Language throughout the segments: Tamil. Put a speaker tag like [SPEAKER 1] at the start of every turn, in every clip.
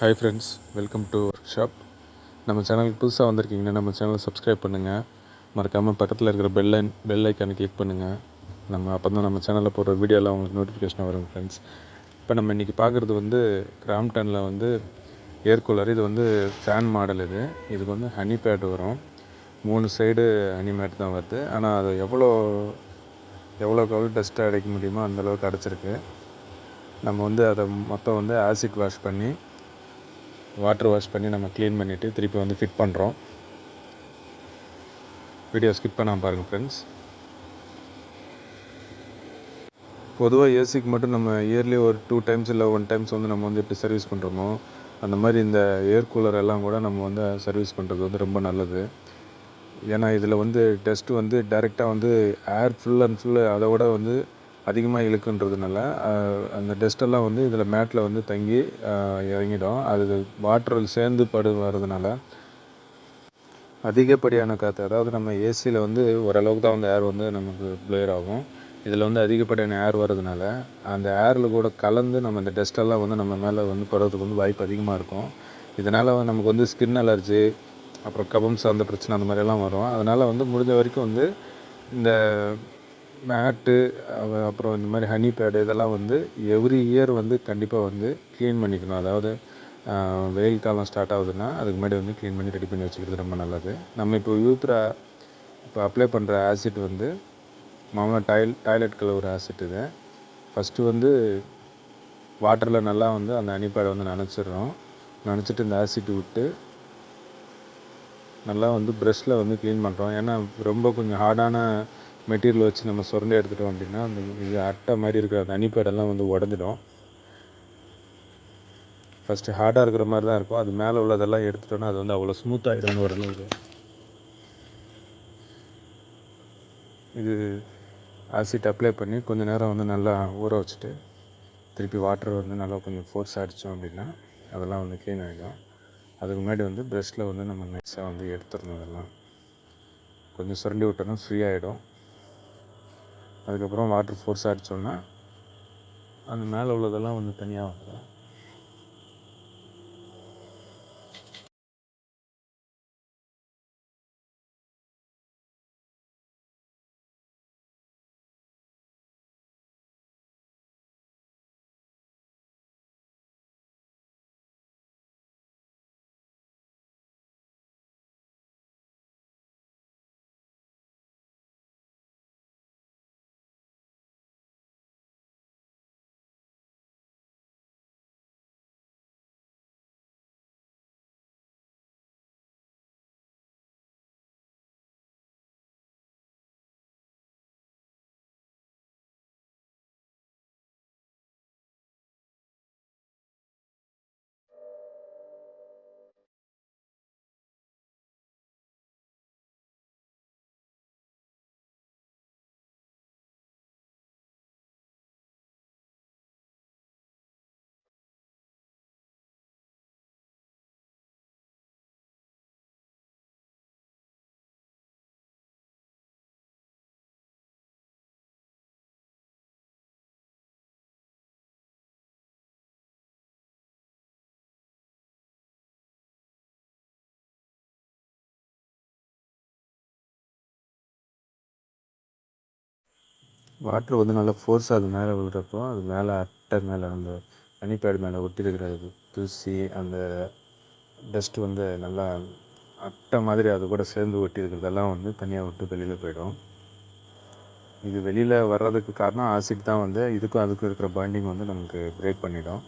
[SPEAKER 1] Hi friends, welcome to work shop. நம்ம சேனலுக்கு புதுசாக வந்திருக்கீங்கன்னா நம்ம சேனலை சப்ஸ்கிரைப் பண்ணுங்கள். மறக்காமல் பக்கத்தில் இருக்கிற பெல் ஐக்கானை கிளிக் பண்ணுங்கள். அப்போ தான் நம்ம சேனலில் போடுற வீடியோலாம் உங்களுக்கு நோட்டிஃபிகேஷன் வரும் ஃப்ரெண்ட்ஸ். இப்போ நம்ம இன்றைக்கி பார்க்குறது கிராம்ப்டனில் ஏர் கூலர். இது ஃபேன் மாடல். இதுக்கு ஹனி பேட் வரும். 3 சைடு ஹனி மேட் தான் வருது. ஆனால் அது எவ்வளோக்கு டஸ்ட்டை அடைக்க முடியுமோ அந்தளவுக்கு அடைச்சிருக்கு. நம்ம அதை மொத்தம் ஆசிட் வாஷ் பண்ணி வாட்டர் வாஷ் பண்ணி நம்ம க்ளீன் பண்ணிவிட்டு திருப்பி ஃபிட் பண்ணுறோம். வீடியோ ஸ்கிப் பண்ணாமல் பாருங்கள் ஃப்ரெண்ட்ஸ். பொதுவாக ஏசிக்கு மட்டும் நம்ம இயர்லி ஒரு 2 டைம்ஸ் இல்லை 1 டைம்ஸ் நம்ம எப்படி சர்வீஸ் பண்ணுறோமோ அந்த மாதிரி இந்த ஏர் கூலர் எல்லாம் கூட நம்ம சர்வீஸ் பண்ணுறது ரொம்ப நல்லது. ஏன்னா இதில் டஸ்ட்டு டைரெக்டாக ஏர் ஃபுல் அண்ட் ஃபுல்லு அதை விட அதிகமாக இழுக்குன்றதுனால அந்த டஸ்ட்டெல்லாம் இதில் மேட்டில் தங்கி இறங்கிடும். அது வாட்டர் சேர்ந்து வர்றதுனால அதிகப்படியான காற்று, அதாவது நம்ம ஏசியில் ஓரளவுக்கு தான் ஏர் நமக்கு ப்ளேயர் ஆகும். இதில் அதிகப்படியான ஏர் வர்றதுனால அந்த ஏரில் கூட கலந்து நம்ம இந்த டஸ்ட்டெல்லாம் நம்ம மேலே படுறதுக்கு வாய்ப்பு அதிகமாக இருக்கும். இதனால் நமக்கு ஸ்கின் அலர்ஜி, அப்புறம் கபம் சார்ந்த பிரச்சனை அந்த மாதிரியெல்லாம் வரும். அதனால் முடிஞ்ச வரைக்கும் இந்த மேட்டு, அப்புறம் இந்த மாதிரி ஹனி பேடு இதெல்லாம் எவ்ரி இயர் கண்டிப்பாக க்ளீன் பண்ணிக்கணும். அதாவது வெயில் காலம் ஸ்டார்ட் ஆகுதுன்னா அதுக்கு முன்னாடி க்ளீன் பண்ணி ரெடி பண்ணி வச்சுக்கிறது ரொம்ப நல்லது. நம்ம இப்போ அப்ளை பண்ணுற ஆசிட் மாமூலாக டாய்லெட் கழுவுற ஆசிட். இது ஃபஸ்ட்டு வாட்டரில் நல்லா அந்த ஹனி பேடை நனைச்சிடுறோம். நனைச்சிட்டு இந்த ஆசிட் விட்டு நல்லா ப்ரஷ்ஷில் க்ளீன் பண்ணுறோம். ஏன்னா ரொம்ப கொஞ்சம் ஹார்டான மெட்டீரியல் வச்சு நம்ம சுரண்டி எடுத்துட்டோம் அப்படின்னா இது அட்டை மாதிரி இருக்கிற அந்த ஹனி பேடெல்லாம் உடஞ்சிடும். ஃபஸ்ட்டு ஹார்டாக இருக்கிற மாதிரி தான் இருக்கும். அது மேலே உள்ளதெல்லாம் எடுத்துட்டோன்னா அது அவ்வளோ ஸ்மூத்தாகிடும் ஓரளவுக்கு. இது ஆசிட் அப்ளை பண்ணி கொஞ்சம் நேரம் நல்லா ஊற வச்சுட்டு திருப்பி வாட்டர் நல்லா கொஞ்சம் ஃபோர்ஸ் அடித்தோம் அப்படின்னா அதெல்லாம் க்ளீன் ஆகிடும். அதுக்கு முன்னாடி ப்ரஷ்ஷில் நம்ம நைஸாக எடுத்துடணும். அதெல்லாம் கொஞ்சம் சுரண்டி விட்டோன்னா ஃப்ரீ ஆகிடும். அதுக்கப்புறம் வாட்டர் ஃபோர்ஸ் அடித்தோன்னா அந்த மேலே உள்ளதெல்லாம் தனியாக வந்துடும். வாட்ரு நல்லா ஃபோர்ஸாக அது மேலே விழுறப்போ அது மேலே அட்டை மேலே அந்த ஹனி பேட் மேலே ஒட்டியிருக்கிற தூசி, அந்த டஸ்ட்டு நல்லா அட்டை மாதிரி அது கூட சேர்ந்து ஒட்டியிருக்கிறதெல்லாம் தனியாக விட்டு வெளியில் போயிடும். இது வெளியில் வர்றதுக்கு காரணம் ஆசிட் தான். இதுக்கும் அதுக்கும் இருக்கிற பாண்டிங் நமக்கு பிரேக் பண்ணிடும்.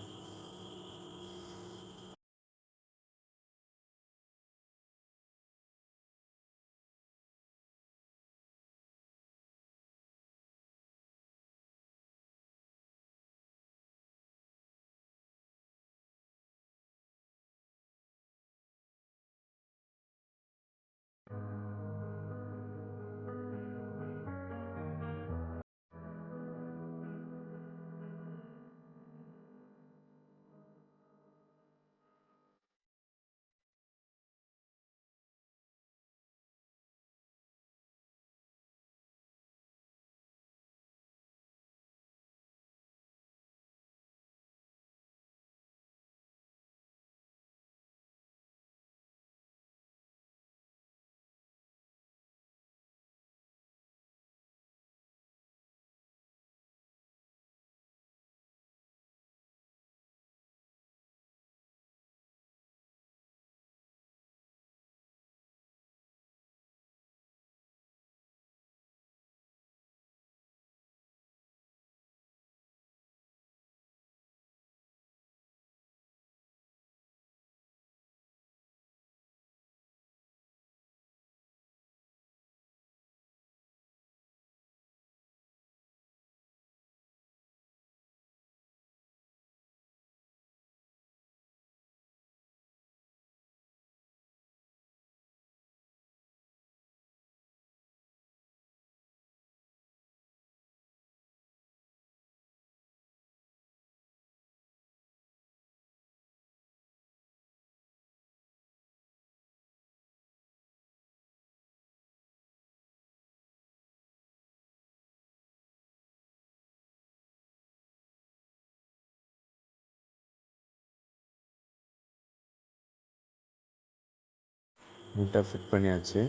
[SPEAKER 1] நீட்டாக ஃபிட் பண்ணியாச்சு.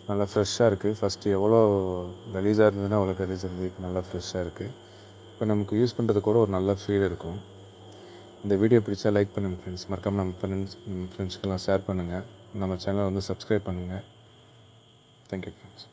[SPEAKER 1] நல்லா ஃப்ரெஷ்ஷாக இருக்குது. ஃபஸ்ட்டு எவ்வளோ கலீஸாக இருந்ததுன்னா அவ்வளோ கலீஸாக இருந்தது. இப்போ நல்லா ஃப்ரெஷ்ஷாக இருக்குது. இப்போ நமக்கு யூஸ் பண்ணுறது கூட ஒரு நல்ல ஃபீல் இருக்கும். இந்த வீடியோ பிடிச்சா லைக் பண்ணுங்கள் ஃப்ரெண்ட்ஸ். மறக்காமல் நம்ம ஃப்ரெண்ட்ஸ்க்கெல்லாம் ஷேர் பண்ணுங்கள். நம்ம சேனலை வந்து சப்ஸ்கிரைப் பண்ணுங்கள். Thank you friends.